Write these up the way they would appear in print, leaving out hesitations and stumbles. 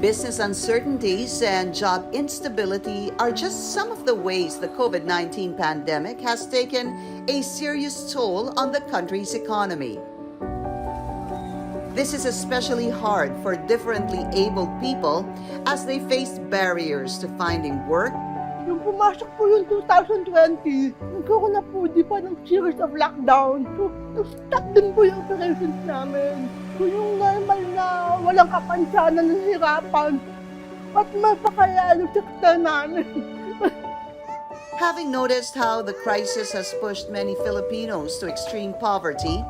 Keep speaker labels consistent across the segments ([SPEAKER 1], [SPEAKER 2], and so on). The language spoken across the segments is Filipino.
[SPEAKER 1] Business uncertainties and job instability are just some of the ways the COVID-19 pandemic has taken a serious toll on the country's economy. This is especially hard for differently abled people as they face barriers to finding work.
[SPEAKER 2] Nung pumasok po yung 2020, nagkaroon na po di pa ng series of lockdown. So, stop din po yung operations namin. So, yung normal na walang kapansanan ng hirapan, at mapakaya yung sektor namin.
[SPEAKER 1] Having noticed how the crisis has pushed many Filipinos to extreme poverty,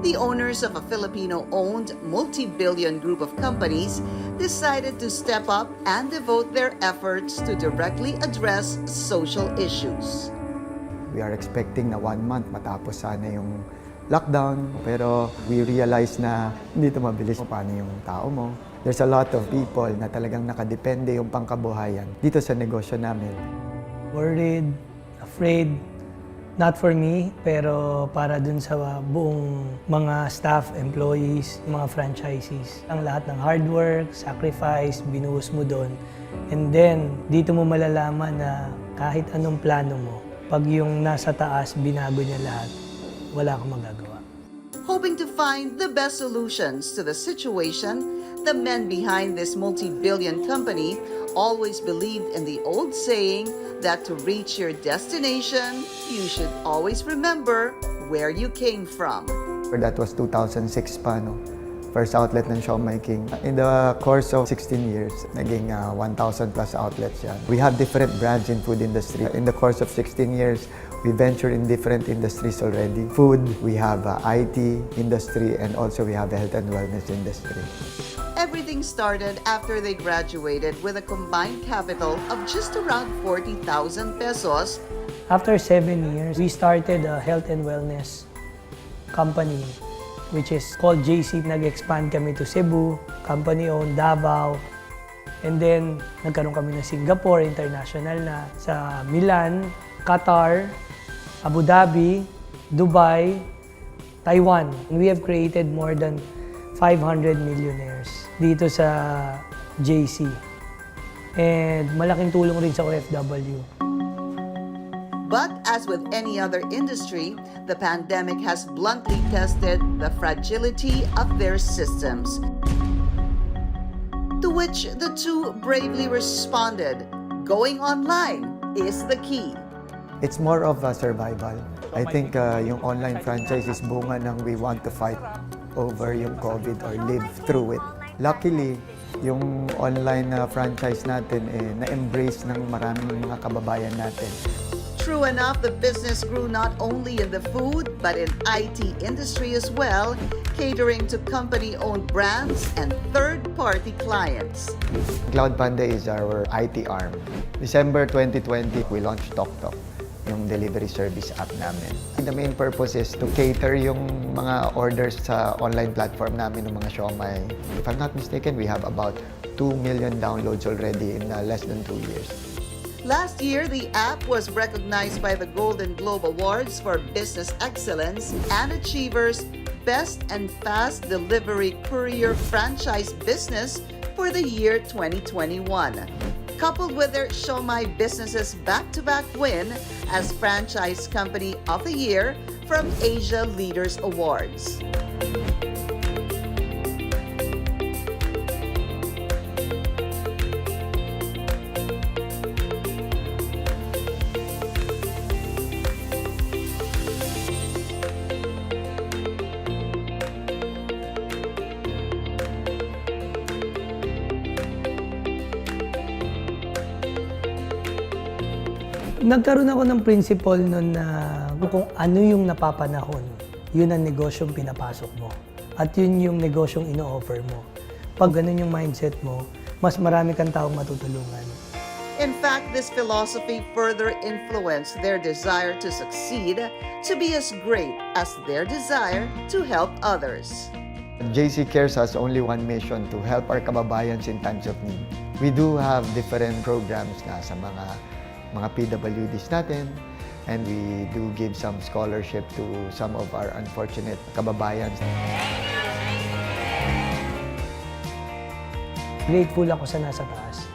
[SPEAKER 1] the owners of a Filipino-owned multi-billion group of companies decided to step up and devote their efforts to directly address social issues.
[SPEAKER 3] We are expecting na 1 month matapos sana yung lockdown, pero we realize na hindi ito mabilis paano yung tao mo. There's a lot of people na talagang nakadepende yung pangkabuhayan dito sa negosyo namin.
[SPEAKER 4] Worried, afraid, not for me, pero para dun sa buong mga staff, employees, mga franchisees. Ang lahat ng hard work, sacrifice, binuhos mo dun. And then, dito mo malalaman na kahit anong plano mo, pag yung nasa taas, binago niya lahat, wala kang magagawa.
[SPEAKER 1] Hoping to find the best solutions to the situation, the men behind this multi-billion company always believed in the old saying that to reach your destination, you should always remember where you came from.
[SPEAKER 3] That was 2006 pa, no? First outlet ng Siomai King. In the course of 16 years, naging 1,000 plus outlets yan. We have different brands in food industry. In the course of 16 years, we venture in different industries already. Food, we have IT industry, and also we have the health and wellness industry.
[SPEAKER 1] Everything started after they graduated with a combined capital of just around 40,000 pesos.
[SPEAKER 4] After 7 years, we started a health and wellness company, which is called JC. Nag-expand kami to Cebu, company-owned, Davao. And then, nagkaroon kami ng Singapore, international na, sa Milan, Qatar, Abu Dhabi, Dubai, Taiwan. And we have created more than 500 millionaires dito sa JC. And malaking tulong rin sa OFW.
[SPEAKER 1] But as with any other industry, the pandemic has bluntly tested the fragility of their systems. To which the two bravely responded, going online is the key.
[SPEAKER 3] It's more of a survival. I think yung online franchise is bunga ng we want to fight over yung COVID or live through it. Luckily, yung online franchise natin na-embrace ng maraming mga kababayan natin.
[SPEAKER 1] True enough, the business grew not only in the food, but in IT industry as well, catering to company-owned brands and third-party clients.
[SPEAKER 3] Cloud Panda is our IT arm. December 2020, we launched TokTok, yung delivery service app namin. The main purpose is to cater yung mga orders sa online platform namin ng mga Siomai. If I'm not mistaken, we have about 2 million downloads already in less than 2 years.
[SPEAKER 1] Last year, the app was recognized by the Golden Globe Awards for Business Excellence and Achievers Best and Fast Delivery Courier Franchise Business for the year 2021. Coupled with their Siomai Businesses back-to-back win as Franchise Company of the Year from Asia Leaders Awards.
[SPEAKER 4] Nagkaroon ako ng principle noon na kung ano yung napapanahon, yun ang negosyong pinapasok mo. At yun yung negosyong ino-offer mo. Pag ganun yung mindset mo, mas marami kang taong matutulungan.
[SPEAKER 1] In fact, this philosophy further influenced their desire to succeed to be as great as their desire to help others.
[SPEAKER 3] JC Cares has only one mission, to help our kababayans in times of need. We do have different programs na sa mga PWDs natin, and we do give some scholarship to some of our unfortunate kababayans.
[SPEAKER 4] Grateful ako sa nasa taas.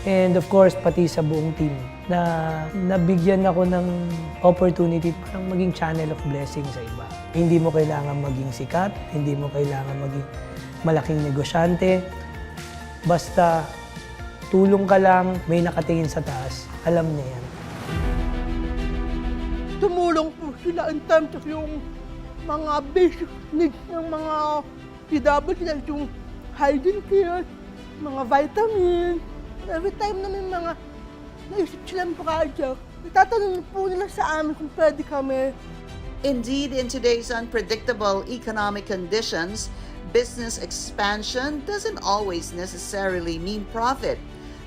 [SPEAKER 4] And of course, pati sa buong team na nabigyan ako ng opportunity parang maging channel of blessing sa iba. Hindi mo kailangan maging sikat, hindi mo kailangan maging malaking negosyante. Basta tulong ka lang, may nakatingin sa taas, alam niya yan.
[SPEAKER 2] Tumulong po sila in terms of yung mga basic needs ng mga PWs, like yung hygiene care, mga vitamins. Every time na may mga naisip silang project, itatanong po nila sa amin kung pwede kami.
[SPEAKER 1] Indeed, in today's unpredictable economic conditions, business expansion doesn't always necessarily mean profit.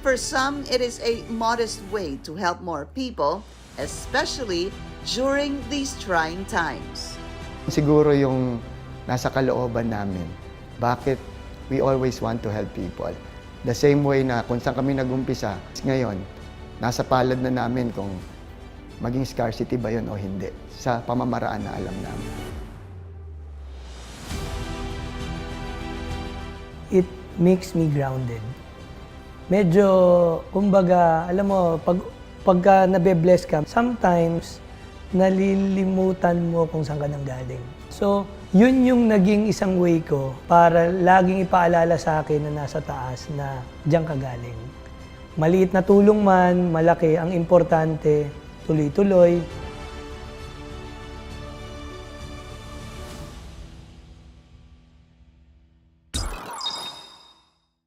[SPEAKER 1] For some, it is a modest way to help more people, especially during these trying times.
[SPEAKER 3] Siguro yung nasa kalooban namin, bakit we always want to help people. The same way na kung saan kami nag-umpisa, ngayon, nasa palad na namin kung maging scarcity ba yun o hindi, sa pamamaraan na alam namin.
[SPEAKER 4] It makes me grounded. Medyo, kumbaga, alam mo, pagka nabe-bless ka, sometimes, nalilimutan mo kung saan ka nanggaling. So, yun yung naging isang way ko para laging ipaalala sa akin na nasa taas na diyan ka galing. Maliit na tulong man, malaki, ang importante, tuloy-tuloy,